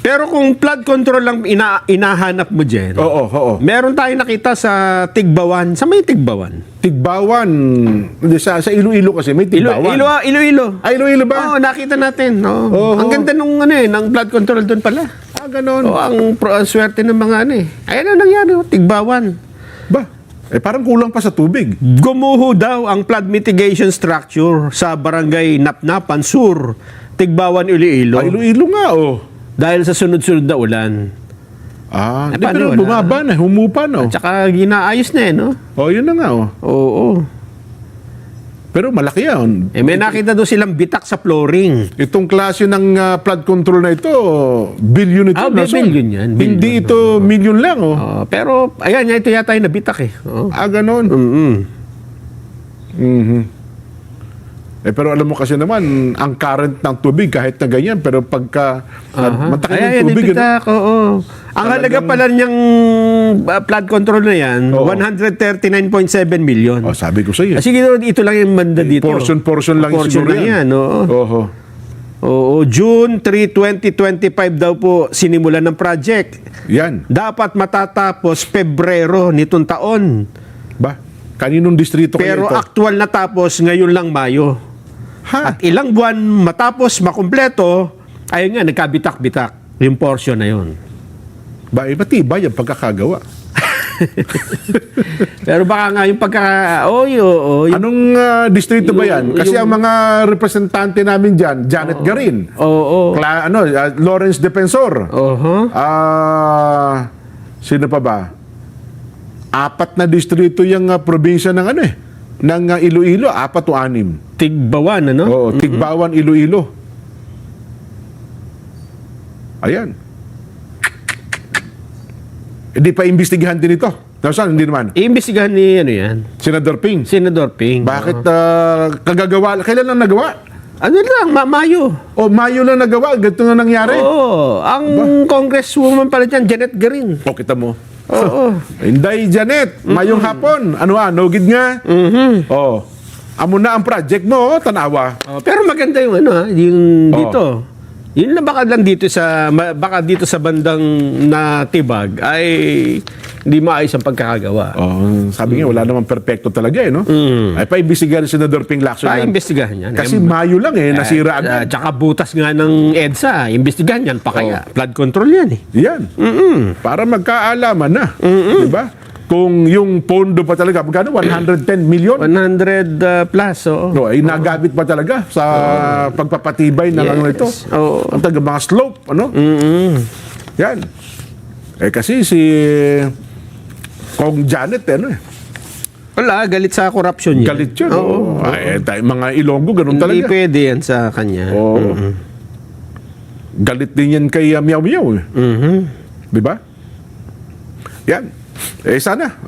Pero kung flood control lang inahanap mo dyan, Oo. meron tayo nakita sa Tigbawan. Sa may Tigbawan? Tigbawan. Sa Iloilo kasi may Tigbawan. Iloilo. Ay, Iloilo ba? Oo, nakita natin. Oo. Oo. Ang ganda nung ng flood control doon pala. Ganon. Oo, ang swerte ng mga Ayan ang nangyari, Tigbawan. Ba? Parang kulang pa sa tubig. Gumuho daw ang flood mitigation structure sa barangay Napnapan Sur, Tigbawan, Iloilo. Ay, Iloilo nga, Dahil sa sunod-sunod na ulan. Di, paano pero wala? bumaba na, humupa na. At saka ginaayos na no? Yun na nga, Oo. Pero malaki yan. May nakita doon silang bitak sa flooring. Itong klase ng flood control na ito, billion ito. Billion yan. Hindi ito million lang, pero, ayan, ito yata yung nabitak ganon. Pero alam mo kasi naman, ang current ng tubig kahit na ganyan, pero pagka matakin ng tubig, ang halaga pala niyang flood control na yan, 139.7 million. Sabi ko sa iyo. Sige, ito lang yung banda dito. Portion lang siguro yan. June 3, 2025 daw po sinimulan ng project. Yan. Dapat matatapos Pebrero nitong taon. Ba? Kaninong distrito Pero kayo ito? aktual natapos ngayon lang Mayo. At ilang buwan matapos makumpleto, ayun nga, nagkabitak-bitak yung portion na yun. Ba, matibay ang pagkakagawa. Pero baka nga yung Anong distrito ba yan? Kasi ang mga representante namin dyan, Janet Garin. Lawrence Defensor. Sino pa ba? 4 na distrito yung probinsya ng ng Iloilo, 4 o 6. Tigbawan, Tigbawan, Iloilo. Ayan. Hindi pa imbestigahan din ito. Saan? Hindi naman. Iimbestigahan ni yan? Senador Ping. Senador Ping. Bakit kagagawa? Kailan lang nagawa? Mayo. Mayo lang nagawa. Ganito na nangyari. Ang congresswoman pala dyan, Janet Garin. Kita mo. Inday Janet, mayong hapon. Nogid nga. Amo na ang project mo, tanawa. Pero maganda yung yung dito. Yun na baka dito sa bandang Natibag ay hindi maayos ang pagkakagawa. Sabi nga, wala namang perfecto talaga no? Ay paimbestigahan si Senador Ping Lacson yan. Paimbestigahan yan. Kasi Mayo lang nasira agad. Tsaka butas nga ng EDSA, imbestigahan yan pa kaya. Flood control yan Yan. Para magkaalaman na. Diba? Kung yung pondo pa talaga, magkano? 110 million? 100 plus, ay nagamit pa talaga sa pagpapatibay ng ito. Ang taga mga slope, Yan. Kasi si Kong Janet, wala, galit sa corruption yan. Galit yun. Mga Ilonggo, ganun talaga. Hindi pwede yan sa kanya. Galit din yan kay Miao Miao. Diba? Yan. Sana,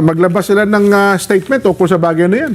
maglabas sila ng statement o kung sa bagay na yan.